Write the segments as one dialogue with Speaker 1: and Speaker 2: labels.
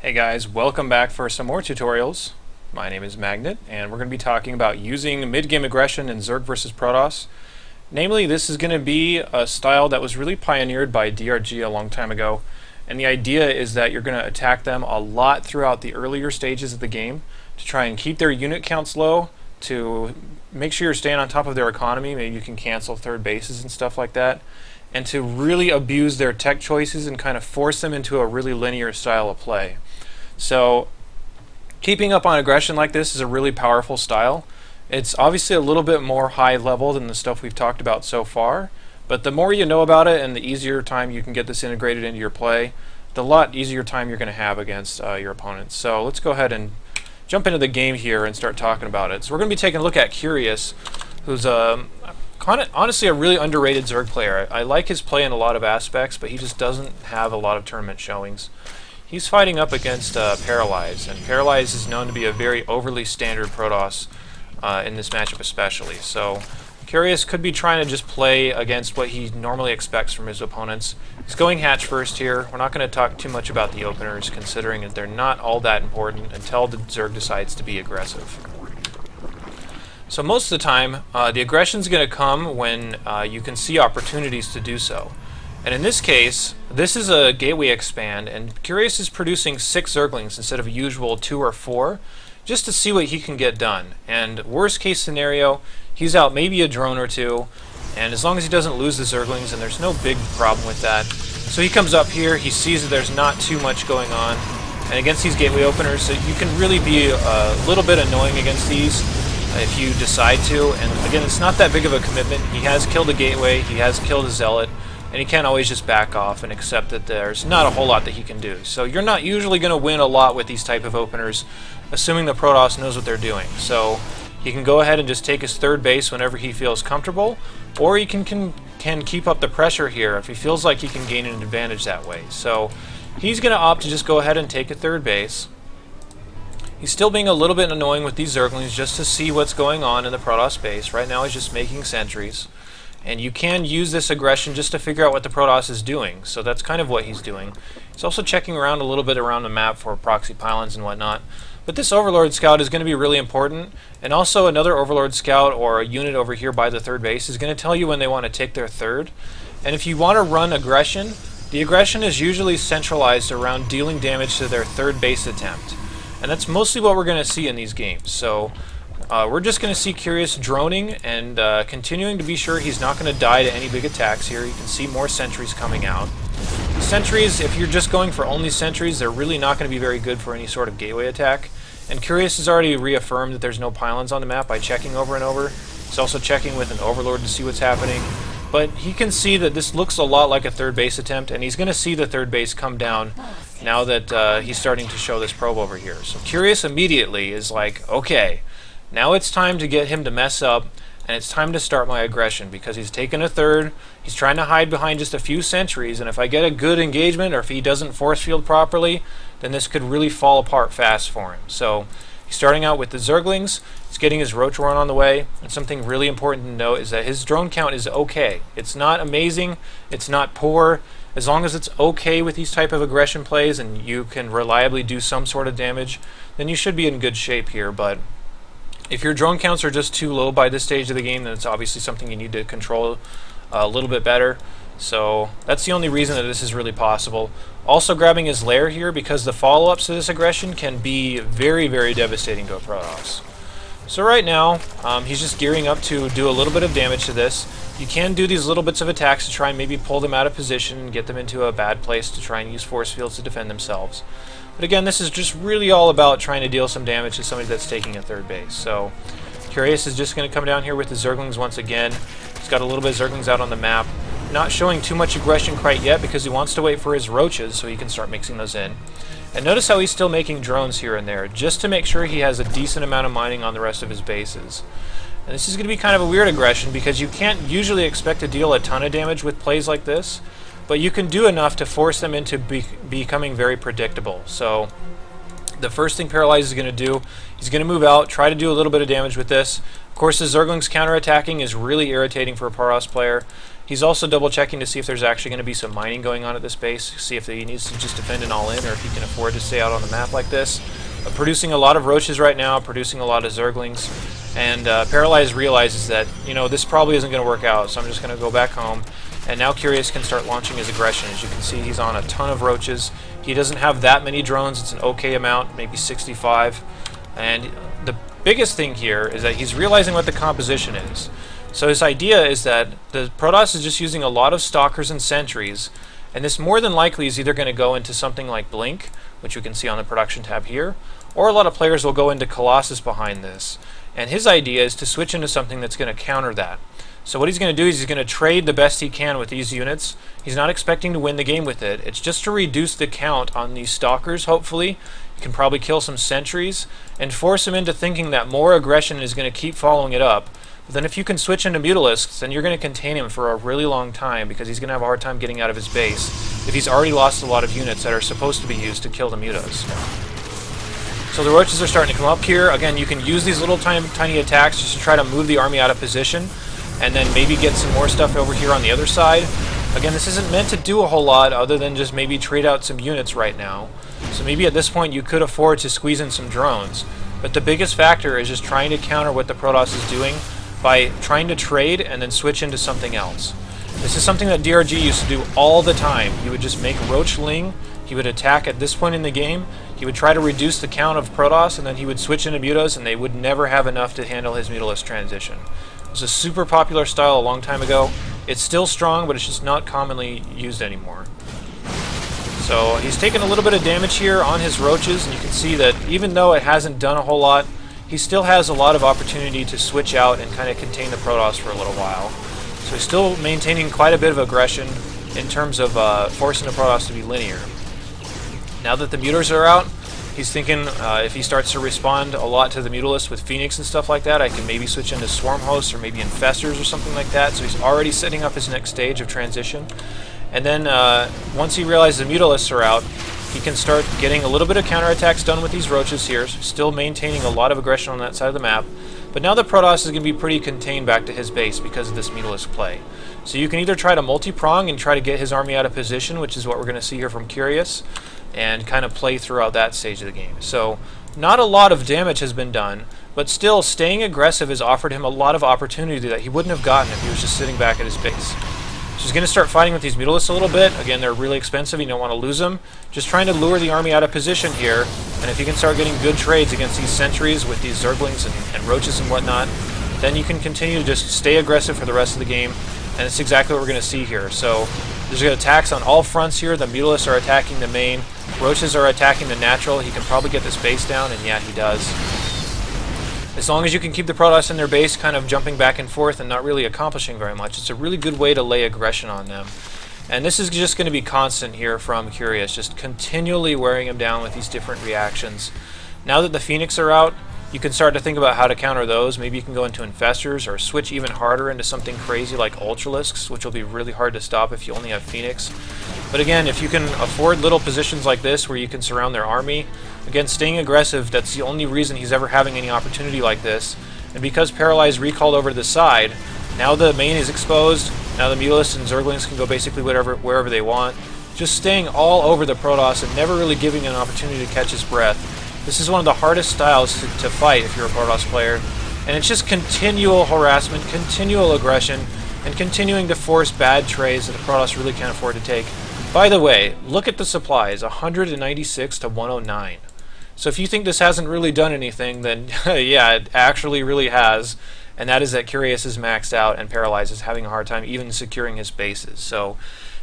Speaker 1: Hey guys, welcome back for some more tutorials. My name is Magnet, and we're going to be talking about using mid-game aggression in Zerg versus Protoss. Namely, this is going to be a style that was really pioneered by DRG a long time ago, and the idea is that you're going to attack them a lot throughout the earlier stages of the game to try and keep their unit counts low, to make sure you're staying on top of their economy. Maybe you can cancel third bases and stuff like that, and to really abuse their tech choices and kind of force them into a really linear style of play. So keeping up on aggression like this is a really powerful style. It's obviously a little bit more high level than the stuff we've talked about so far, but the more you know about it and the easier time you can get this integrated into your play, the lot easier time you're going to have against your opponents. So let's go ahead and jump into the game here and start talking about it. So we're going to be taking a look at Curious, who's honestly a really underrated Zerg player. I like his play in a lot of aspects, but he just doesn't have a lot of tournament showings. He's fighting up against Paralyze, and Paralyze is known to be a very overly standard Protoss in this matchup especially. So Curious could be trying to just play against what he normally expects from his opponents. He's going hatch first here. We're not going to talk too much about the openers, considering that they're not all that important until the Zerg decides to be aggressive. So most of the time, the aggression is going to come when you can see opportunities to do so. And in this case, this is a gateway expand, and Curious is producing 6 zerglings instead of a usual 2 or 4, just to see what he can get done. And worst case scenario, he's out maybe a drone or 2, and as long as he doesn't lose the zerglings, and there's no big problem with that. So he comes up here, he sees that there's not too much going on, and against these gateway openers, you can really be a little bit annoying against these if you decide to. And again, it's not that big of a commitment. He has killed a gateway, he has killed a zealot, and he can't always just back off and accept that there's not a whole lot that he can do. So you're not usually going to win a lot with these type of openers, assuming the Protoss knows what they're doing. So he can go ahead and just take his third base whenever he feels comfortable, or he can keep up the pressure here if he feels like he can gain an advantage that way. So he's going to opt to just go ahead and take a third base. He's still being a little bit annoying with these zerglings just to see what's going on in the Protoss base. Right now he's just making sentries. And you can use this aggression just to figure out what the Protoss is doing. So that's kind of what he's doing. He's also checking around a little bit around the map for proxy pylons and whatnot. But this Overlord Scout is going to be really important. And also another Overlord Scout or a unit over here by the third base is going to tell you when they want to take their third. And if you want to run aggression, the aggression is usually centralized around dealing damage to their third base attempt. And that's mostly what we're going to see in these games. So we're just going to see Curious droning and continuing to be sure he's not going to die to any big attacks here. You can see more sentries coming out. The sentries, if you're just going for only sentries, they're really not going to be very good for any sort of gateway attack. And Curious has already reaffirmed that there's no pylons on the map by checking over and over. He's also checking with an Overlord to see what's happening. But he can see that this looks a lot like a third base attempt, and he's going to see the third base come down now that he's starting to show this probe over here. So Curious immediately is like, okay, now it's time to get him to mess up, and it's time to start my aggression, because he's taken a third, he's trying to hide behind just a few sentries, and if I get a good engagement, or if he doesn't force field properly, then this could really fall apart fast for him. So he's starting out with the zerglings, he's getting his Roach run on the way, and something really important to note is that his drone count is okay. It's not amazing, it's not poor. As long as it's okay with these type of aggression plays, and you can reliably do some sort of damage, then you should be in good shape here. But if your drone counts are just too low by this stage of the game, then it's obviously something you need to control a little bit better. So that's the only reason that this is really possible. Also grabbing his lair here, because the follow-ups to this aggression can be very, very devastating to a Protoss. So right now, he's just gearing up to do a little bit of damage to this. You can do these little bits of attacks to try and maybe pull them out of position and get them into a bad place to try and use force fields to defend themselves. But again, this is just really all about trying to deal some damage to somebody that's taking a third base. So Curious is just going to come down here with the zerglings once again. He's got a little bit of zerglings out on the map. Not showing too much aggression quite yet because he wants to wait for his roaches so he can start mixing those in. And notice how he's still making drones here and there, just to make sure he has a decent amount of mining on the rest of his bases. And this is going to be kind of a weird aggression because you can't usually expect to deal a ton of damage with plays like this, but you can do enough to force them into becoming very predictable. So the first thing Paralyze is going to do, he's going to move out, try to do a little bit of damage with this. Of course, the Zergling's counterattacking is really irritating for a Protoss player. He's also double checking to see if there's actually going to be some mining going on at this base, see if he needs to just defend an all-in or if he can afford to stay out on the map like this. Producing a lot of Roaches right now, producing a lot of Zerglings, and Paralyzed realizes that, you know, this probably isn't going to work out, so I'm just going to go back home. And now Curious can start launching his aggression. As you can see, he's on a ton of Roaches. He doesn't have that many drones, it's an okay amount, maybe 65. And the biggest thing here is that he's realizing what the composition is. So his idea is that the Protoss is just using a lot of Stalkers and Sentries, and this more than likely is either going to go into something like Blink, which you can see on the production tab here, or a lot of players will go into Colossus behind this. And his idea is to switch into something that's going to counter that. So what he's going to do is he's going to trade the best he can with these units. He's not expecting to win the game with it. It's just to reduce the count on these Stalkers, hopefully. You can probably kill some Sentries and force him into thinking that more aggression is going to keep following it up. But then if you can switch into Mutalisks, then you're going to contain him for a really long time because he's going to have a hard time getting out of his base if he's already lost a lot of units that are supposed to be used to kill the Mutas. So the Roaches are starting to come up here. Again, you can use these little tiny attacks just to try to move the army out of position and then maybe get some more stuff over here on the other side. Again, this isn't meant to do a whole lot other than just maybe trade out some units right now. So maybe at this point you could afford to squeeze in some drones. But the biggest factor is just trying to counter what the Protoss is doing by trying to trade and then switch into something else. This is something that DRG used to do all the time. He would just make Roach Ling, he would attack at this point in the game, he would try to reduce the count of Protoss, and then he would switch into Mutas, and they would never have enough to handle his Mutalisk transition. It was a super popular style a long time ago. It's still strong, but it's just not commonly used anymore. So he's taken a little bit of damage here on his Roaches, and you can see that even though it hasn't done a whole lot, he still has a lot of opportunity to switch out and kind of contain the Protoss for a little while. So he's still maintaining quite a bit of aggression in terms of forcing the Protoss to be linear. Now that the Mutars are out, he's thinking if he starts to respond a lot to the Mutalisk with Phoenix and stuff like that, I can maybe switch into Swarm Hosts or maybe Infestors or something like that. So he's already setting up his next stage of transition. And then once he realizes the Mutalisks are out, he can start getting a little bit of counterattacks done with these Roaches here, still maintaining a lot of aggression on that side of the map. But now the Protoss is going to be pretty contained back to his base because of this Mutalisk play. So you can either try to multi-prong and try to get his army out of position, which is what we're going to see here from Curious, and kind of play throughout that stage of the game. So not a lot of damage has been done, but still staying aggressive has offered him a lot of opportunity that he wouldn't have gotten if he was just sitting back at his base. So he's going to start fighting with these Mutalisks a little bit. Again, they're really expensive, you don't want to lose them. Just trying to lure the army out of position here, and if you can start getting good trades against these Sentries with these Zerglings and Roaches and whatnot, then you can continue to just stay aggressive for the rest of the game, and it's exactly what we're going to see here. So there's attacks on all fronts here. The Mutalisks are attacking the main, Roaches are attacking the natural. He can probably get this base down, and yeah, he does. As long as you can keep the Protoss in their base kind of jumping back and forth and not really accomplishing very much, it's a really good way to lay aggression on them. And this is just going to be constant here from Curious, just continually wearing him down with these different reactions. Now that the Phoenix are out, you can start to think about how to counter those. Maybe you can go into Infestors or switch even harder into something crazy like Ultralisks, which will be really hard to stop if you only have Phoenix. But again, if you can afford little positions like this where you can surround their army, again, staying aggressive, that's the only reason he's ever having any opportunity like this. And because Paralyzed recalled over to the side, now the main is exposed, now the Mutalisks and Zerglings can go basically wherever they want. Just staying all over the Protoss and never really giving an opportunity to catch his breath. This is one of the hardest styles to fight if you're a Protoss player. And it's just continual harassment, continual aggression, and continuing to force bad trades that the Protoss really can't afford to take. By the way, look at the supplies, 196 to 109. So if you think this hasn't really done anything, then yeah, it actually really has. And that is that Curious is maxed out and Paralyzed is having a hard time even securing his bases. So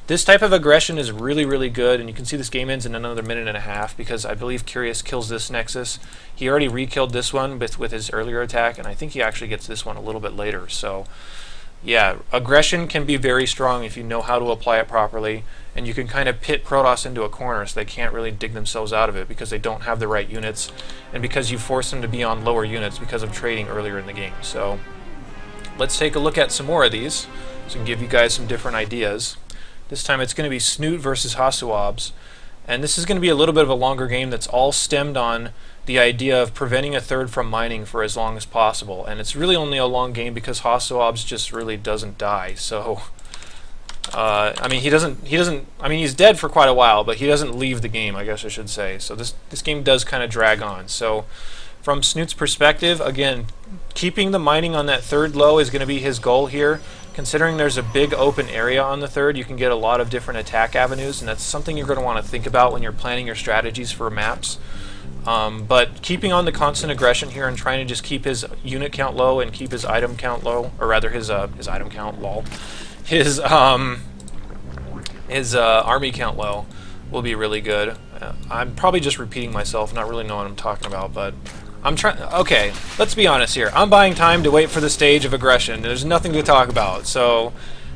Speaker 1: this type of aggression is really, really good, and you can see this game ends in another minute and a half because I believe Curious kills this Nexus. He already re-killed this one with his earlier attack, and I think he actually gets this one a little bit later. So yeah, aggression can be very strong if you know how to apply it properly, and you can kind of pit Protoss into a corner so they can't really dig themselves out of it because they don't have the right units, and because you force them to be on lower units because of trading earlier in the game. So let's take a look at some more of these so I can give you guys some different ideas. This time it's going to be Snoot versus Hasuabs, and this is going to be a little bit of a longer game that's all stemmed on the idea of preventing a third from mining for as long as possible. And it's really only a long game because Hasuabs just really doesn't die. So I mean, he doesn't. I mean, he's dead for quite a while, but he doesn't leave the game, I guess I should say. So this game does kind of drag on. So from Snoot's perspective, again, keeping the mining on that third low is going to be his goal here. Considering there's a big open area on the third, you can get a lot of different attack avenues, and that's something you're going to want to think about when you're planning your strategies for maps. But keeping on the constant aggression here and trying to just keep his unit count low and keep his item count low, or rather his item count, lol, his army count low will be really good. I'm probably just repeating myself, not really knowing what I'm talking about, but I'm trying. Okay, let's be honest here. I'm buying time to wait for the stage of aggression. There's nothing to talk about, so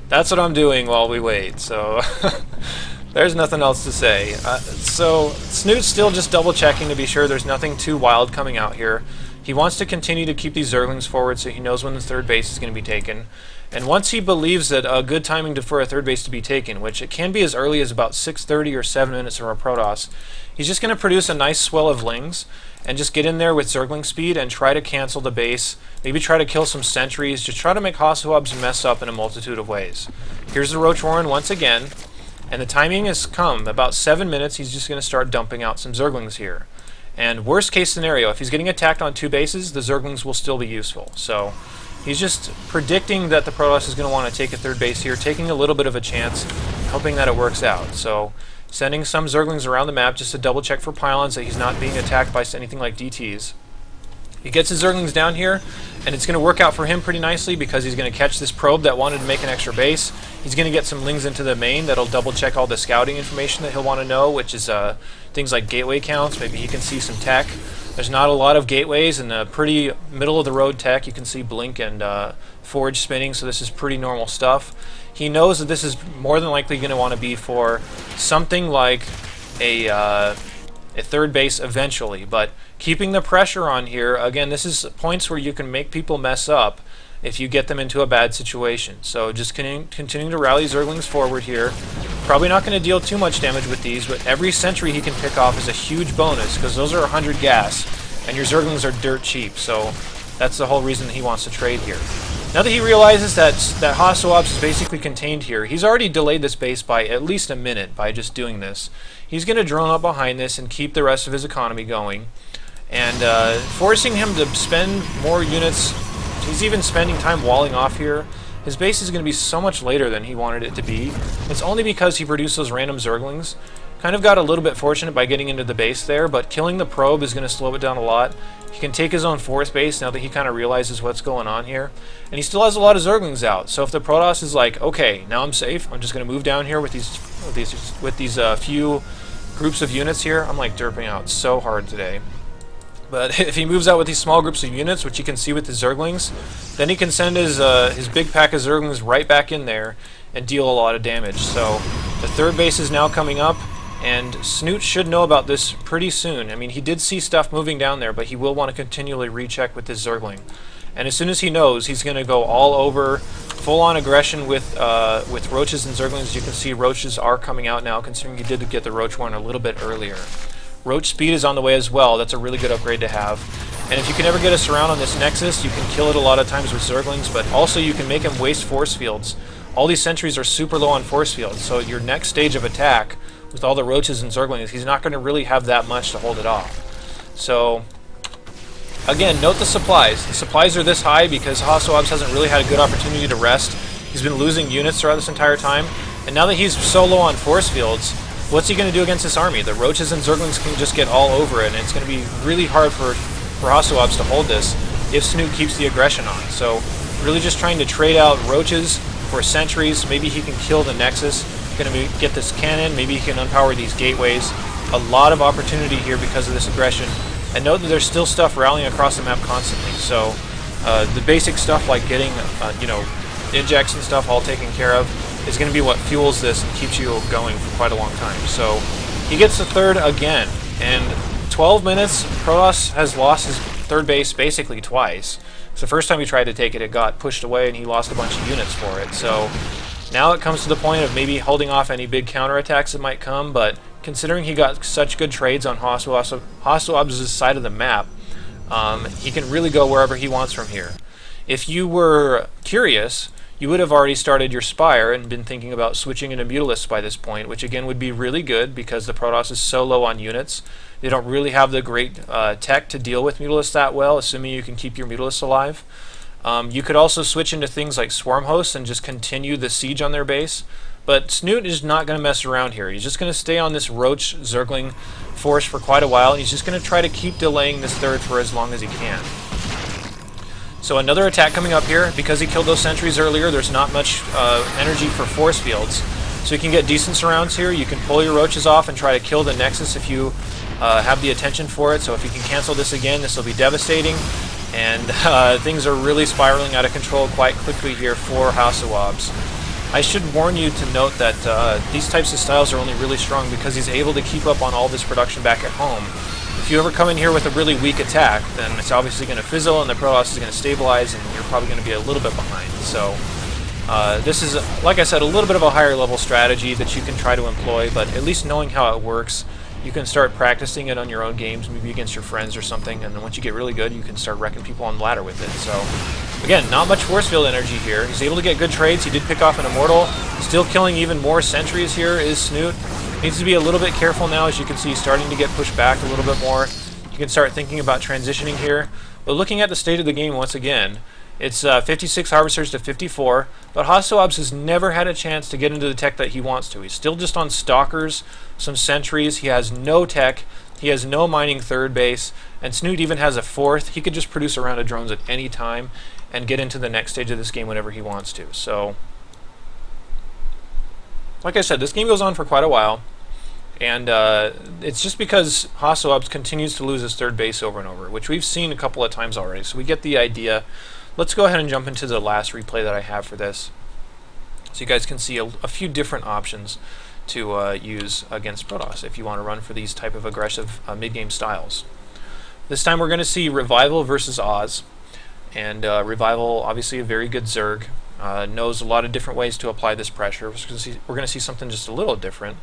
Speaker 1: that's what I'm doing while we wait. So there's nothing else to say. So Snoot's still just double checking to be sure there's nothing too wild coming out here. He wants to continue to keep these zerglings forward so he knows when the third base is going to be taken. And once he believes that a good timing for a third base to be taken, which it can be as early as about 6:30 or 7 minutes from a Protoss, he's just going to produce a nice swell of Lings and just get in there with zergling speed and try to cancel the base, maybe try to kill some sentries, just try to make HoTS mess up in a multitude of ways. Here's the Roach Warren once again, and the timing has come. About 7 minutes, he's just going to start dumping out some zerglings here. And worst case scenario, if he's getting attacked on 2 bases, the zerglings will still be useful. So he's just predicting that the Protoss is going to want to take a third base here, taking a little bit of a chance, hoping that it works out. So sending some zerglings around the map just to double check for pylons that he's not being attacked by anything like DTs. He gets his zerglings down here, and it's going to work out for him pretty nicely because he's going to catch this probe that wanted to make an extra base. He's going to get some Lings into the main that'll double check all the scouting information that he'll want to know, which is things like gateway counts. Maybe he can see some tech. There's not a lot of gateways and a pretty middle of the road tech. You can see Blink and Forge spinning, so this is pretty normal stuff. He knows that this is more than likely going to want to be for something like a third base eventually, but keeping the pressure on here, again, this is points where you can make people mess up if you get them into a bad situation. So just continuing to rally zerglings forward here. Probably not going to deal too much damage with these, but every sentry he can pick off is a huge bonus because those are 100 gas, and your zerglings are dirt cheap, so that's the whole reason that he wants to trade here. Now that he realizes that HoTS is basically contained here, he's already delayed this base by at least a minute by just doing this. He's going to drone up behind this and keep the rest of his economy going, and forcing him to spend more units. He's even spending time walling off here. His base is going to be so much later than he wanted it to be. It's only because he produced those random zerglings. Kind of got a little bit fortunate by getting into the base there, but killing the probe is going to slow it down a lot. He can take his own fourth base now that he kind of realizes what's going on here. And he still has a lot of zerglings out. So if the Protoss is like, okay, now I'm safe, I'm just going to move down here with these few groups of units here. I'm like derping out so hard today. But if he moves out with these small groups of units, which you can see with the zerglings, then he can send his big pack of zerglings right back in there and deal a lot of damage. So the third base is now coming up, and Snoot should know about this pretty soon. I mean, he did see stuff moving down there, but he will want to continually recheck with his zergling. And as soon as he knows, he's going to go all over, full-on aggression with Roaches and Zerglings. As you can see, Roaches are coming out now, considering he did get the Roach one a little bit earlier. Roach speed is on the way as well. That's a really good upgrade to have. And if you can ever get a surround on this Nexus, you can kill it a lot of times with Zerglings, but also you can make him waste force fields. All these sentries are super low on force fields, so your next stage of attack, with all the Roaches and Zerglings, he's not going to really have that much to hold it off. So again, note the supplies. The supplies are this high because HoTS hasn't really had a good opportunity to rest. He's been losing units throughout this entire time, and now that he's so low on force fields, what's he going to do against this army? The Roaches and Zerglings can just get all over it, and it's going to be really hard for HoTS to hold this if Snoot keeps the aggression on. So really just trying to trade out Roaches for sentries. Maybe he can kill the Nexus, going to get this cannon, maybe he can unpower these gateways. A lot of opportunity here because of this aggression. And note that there's still stuff rallying across the map constantly. So the basic stuff like getting, injects and stuff all taken care of is going to be what fuels this and keeps you going for quite a long time. So he gets the third again, and 12 minutes, Protoss has lost his third base basically twice. So the first time he tried to take it, it got pushed away and he lost a bunch of units for it. So now it comes to the point of maybe holding off any big counterattacks that might come, but considering he got such good trades on HoTS' side of the map, he can really go wherever he wants from here. If you were curious, you would have already started your Spire and been thinking about switching into Mutalisk by this point, which again would be really good because the Protoss is so low on units. They don't really have the great tech to deal with Mutalisk that well, assuming you can keep your Mutalisk alive. You could also switch into things like Swarm Hosts and just continue the siege on their base. But Snoot is not going to mess around here. He's just going to stay on this Roach Zergling force for quite a while, and he's just going to try to keep delaying this third for as long as he can. So another attack coming up here. Because he killed those sentries earlier, there's not much energy for force fields. So you can get decent surrounds here. You can pull your Roaches off and try to kill the Nexus if you have the attention for it. So if you can cancel this again, this will be devastating. And things are really spiraling out of control quite quickly here for HoTS. I should warn you to note that these types of styles are only really strong because he's able to keep up on all this production back at home. If you ever come in here with a really weak attack, then it's obviously going to fizzle and the Protoss is going to stabilize and you're probably going to be a little bit behind. So this is, like I said, a little bit of a higher level strategy that you can try to employ, but at least knowing how it works, you can start practicing it on your own games, maybe against your friends or something, and then once you get really good, you can start wrecking people on the ladder with it. So, again, not much force field energy here. He's able to get good trades. He did pick off an Immortal. Still killing even more sentries here is Snoot. Needs to be a little bit careful now. As you can see, he's starting to get pushed back a little bit more. You can start thinking about transitioning here. But looking at the state of the game once again, it's 56 Harvesters to 54, but HoTS has never had a chance to get into the tech that he wants to. He's still just on Stalkers, some Sentries, he has no tech, he has no mining third base, and Snoot even has a fourth. He could just produce a round of drones at any time and get into the next stage of this game whenever he wants to. So, like I said, this game goes on for quite a while, and it's just because HoTS continues to lose his third base over and over, which we've seen a couple of times already, so we get the idea. Let's go ahead and jump into the last replay that I have for this, so you guys can see a few different options to use against Protoss if you want to run for these type of aggressive mid-game styles. This time we're going to see Revival versus Oz, and Revival, obviously a very good Zerg, knows a lot of different ways to apply this pressure. We're going to see something just a little different.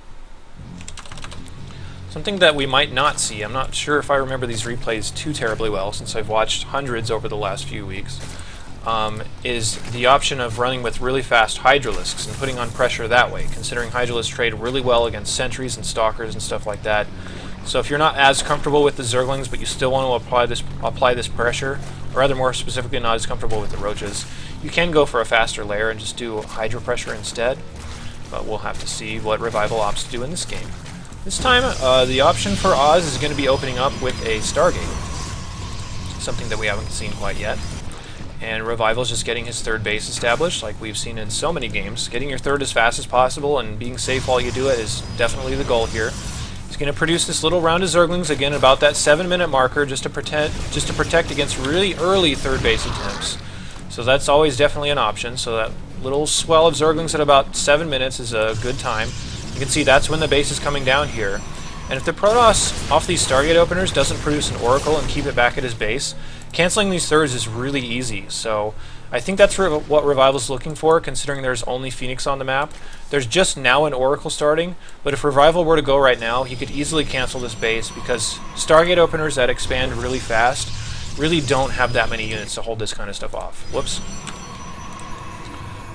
Speaker 1: Something that we might not see, I'm not sure if I remember these replays too terribly well since I've watched hundreds over the last few weeks, is the option of running with really fast Hydralisks and putting on pressure that way, considering Hydralisks trade really well against sentries and stalkers and stuff like that. So if you're not as comfortable with the Zerglings but you still want to apply this pressure, or rather more specifically not as comfortable with the Roaches, you can go for a faster layer and just do Hydra pressure instead, but we'll have to see what Revival opts to do in this game. This time, the option for Oz is going to be opening up with a Stargate, something that we haven't seen quite yet. And Revival's just getting his third base established, like we've seen in so many games. Getting your third as fast as possible and being safe while you do it is definitely the goal here. He's going to produce this little round of Zerglings, again about that 7-minute marker, just to protect against really early third base attempts. So that's always definitely an option. So that little swell of Zerglings at about 7 minutes is a good time. You can see that's when the base is coming down here. And if the Protoss off these Stargate openers doesn't produce an Oracle and keep it back at his base, canceling these thirds is really easy. So I think that's what Revival's looking for, considering there's only Phoenix on the map. There's just now an Oracle starting, but if Revival were to go right now, he could easily cancel this base because Stargate openers that expand really fast really don't have that many units to hold this kind of stuff off. Whoops.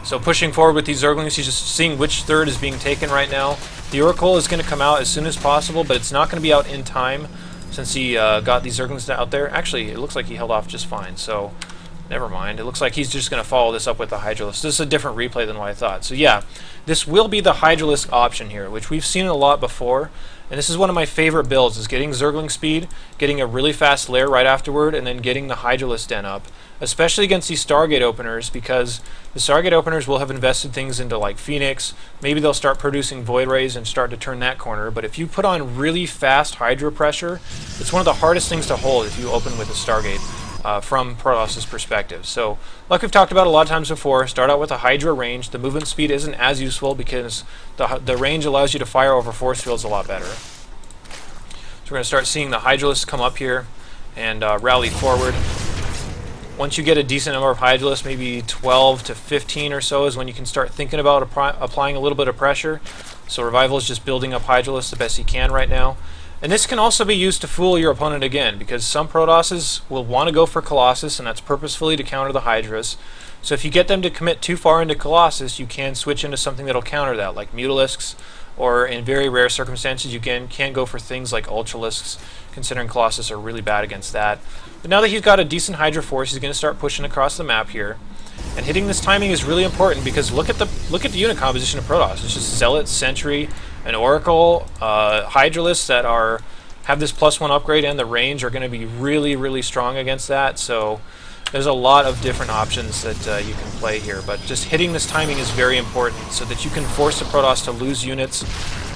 Speaker 1: So pushing forward with these Zerglings, he's just seeing which third is being taken right now. The Oracle is going to come out as soon as possible, but it's not going to be out in time since he got these Zerglings out there. Actually, it looks like he held off just fine, so never mind. It looks like he's just going to follow this up with the Hydralisk. This is a different replay than what I thought. So yeah, this will be the Hydralisk option here, which we've seen a lot before. And this is one of my favorite builds, is getting Zergling speed, getting a really fast lair right afterward, and then getting the Hydralisk den up. Especially against these Stargate openers, because the Stargate openers will have invested things into like Phoenix. Maybe they'll start producing Void Rays and start to turn that corner. But if you put on really fast Hydra pressure, it's one of the hardest things to hold if you open with a Stargate from Protoss' perspective. So, like we've talked about a lot of times before, start out with a Hydra range. The movement speed isn't as useful because the range allows you to fire over force fields a lot better. So we're going to start seeing the Hydralisk come up here and rally forward. Once you get a decent number of Hydralisks, maybe 12 to 15 or so is when you can start thinking about applying a little bit of pressure. So Revival is just building up Hydralisks the best he can right now. And this can also be used to fool your opponent again, because some Protosses will want to go for Colossus, and that's purposefully to counter the Hydras. So if you get them to commit too far into Colossus, you can switch into something that'll counter that, like Mutalisks, or in very rare circumstances you can go for things like Ultralisks, considering Colossus are really bad against that. But now that he's got a decent Hydra force, he's going to start pushing across the map here. And hitting this timing is really important because look at the unit composition of Protoss. It's just Zealot, Sentry, an Oracle, Hydralisk that have this +1 upgrade, and the range are going to be really, really strong against that. So there's a lot of different options that you can play here, but just hitting this timing is very important so that you can force the Protoss to lose units,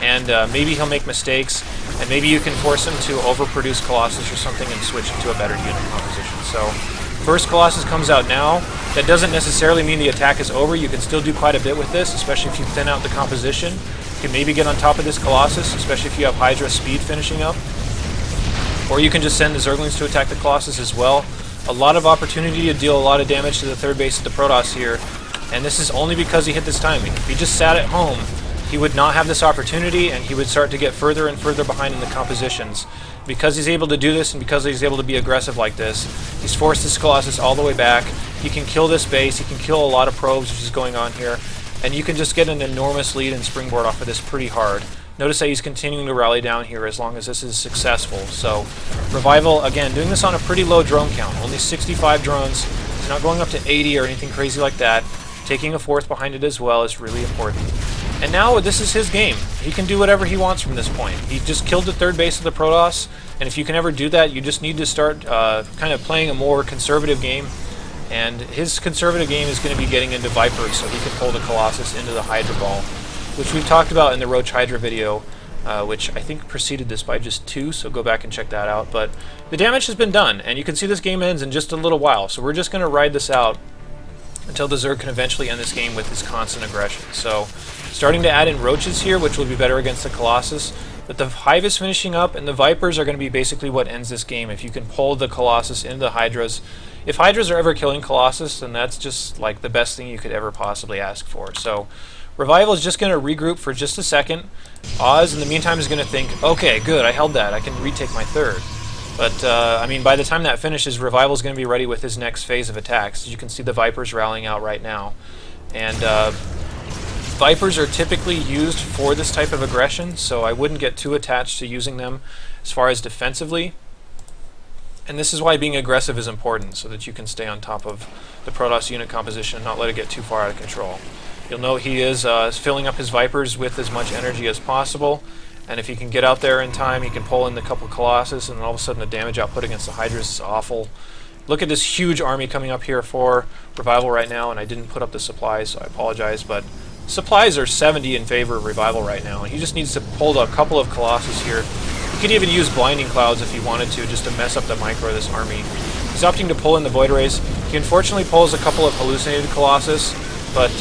Speaker 1: and maybe he'll make mistakes, and maybe you can force him to overproduce Colossus or something and switch into a better unit composition. So first Colossus comes out now. That doesn't necessarily mean the attack is over. You can still do quite a bit with this, especially if you thin out the composition. You can maybe get on top of this Colossus, especially if you have Hydra speed finishing up. Or you can just send the Zerglings to attack the Colossus as well. A lot of opportunity to deal a lot of damage to the third base of the Protoss here, and this is only because he hit this timing. If he just sat at home, he would not have this opportunity, and he would start to get further and further behind in the compositions. Because he's able to do this, and because he's able to be aggressive like this, he's forced this Colossus all the way back. He can kill this base, he can kill a lot of probes, which is going on here, and you can just get an enormous lead and springboard off of this pretty hard. Notice that he's continuing to rally down here as long as this is successful. So Revival, again, doing this on a pretty low drone count, only 65 drones. He's not going up to 80 or anything crazy like that. Taking a fourth behind it as well is really important. And now this is his game. He can do whatever he wants from this point. He just killed the third base of the Protoss, and if you can ever do that, you just need to start kind of playing a more conservative game. And his conservative game is going to be getting into Vipers so he can pull the Colossus into the Hydra ball, which we've talked about in the Roach Hydra video, which I think preceded this by just 2, so go back and check that out. But the damage has been done, and you can see this game ends in just a little while, so we're just going to ride this out until the Zerg can eventually end this game with his constant aggression. So starting to add in Roaches here, which will be better against the Colossus, but the Hive is finishing up, and the Vipers are going to be basically what ends this game if you can pull the Colossus into the Hydras. If Hydras are ever killing Colossus, then that's just like the best thing you could ever possibly ask for. So Revival is just going to regroup for just a second. Oz, in the meantime, is going to think, okay, good, I held that, I can retake my third. But, I mean, by the time that finishes, Revival is going to be ready with his next phase of attacks. As you can see the Vipers rallying out right now. And Vipers are typically used for this type of aggression, so I wouldn't get too attached to using them as far as defensively. And this is why being aggressive is important, so that you can stay on top of the Protoss unit composition and not let it get too far out of control. You'll note he is filling up his Vipers with as much energy as possible, and if he can get out there in time, he can pull in the couple Colossus, and all of a sudden the damage output against the Hydras is awful. Look at this huge army coming up here for Revival right now, and I didn't put up the supplies, so I apologize, but supplies are 70 in favor of Revival right now, and he just needs to pull a couple of Colossus here. He could even use Blinding Clouds if he wanted to, just to mess up the micro of this army. He's opting to pull in the Void Rays. He unfortunately pulls a couple of hallucinated Colossus, but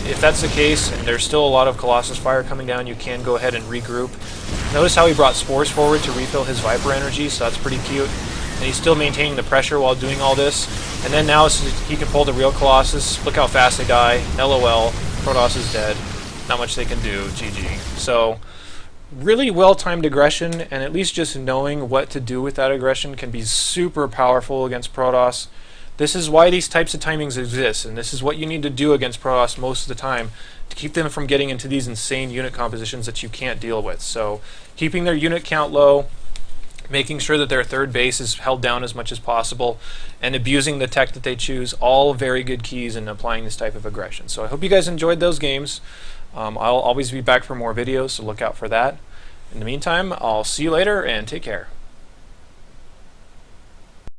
Speaker 1: if that's the case, and there's still a lot of Colossus fire coming down, you can go ahead and regroup. Notice how he brought Spores forward to refill his Viper energy, so that's pretty cute. And he's still maintaining the pressure while doing all this. And then now he can pull the real Colossus. Look how fast they die. LOL. Protoss is dead. Not much they can do. GG. So really well-timed aggression, and at least just knowing what to do with that aggression can be super powerful against Protoss. This is why these types of timings exist, and this is what you need to do against Protoss most of the time to keep them from getting into these insane unit compositions that you can't deal with. So keeping their unit count low, making sure that their third base is held down as much as possible, and abusing the tech that they choose, all very good keys in applying this type of aggression. So I hope you guys enjoyed those games. I'll always be back for more videos, so look out for that. In the meantime, I'll see you later, and take care.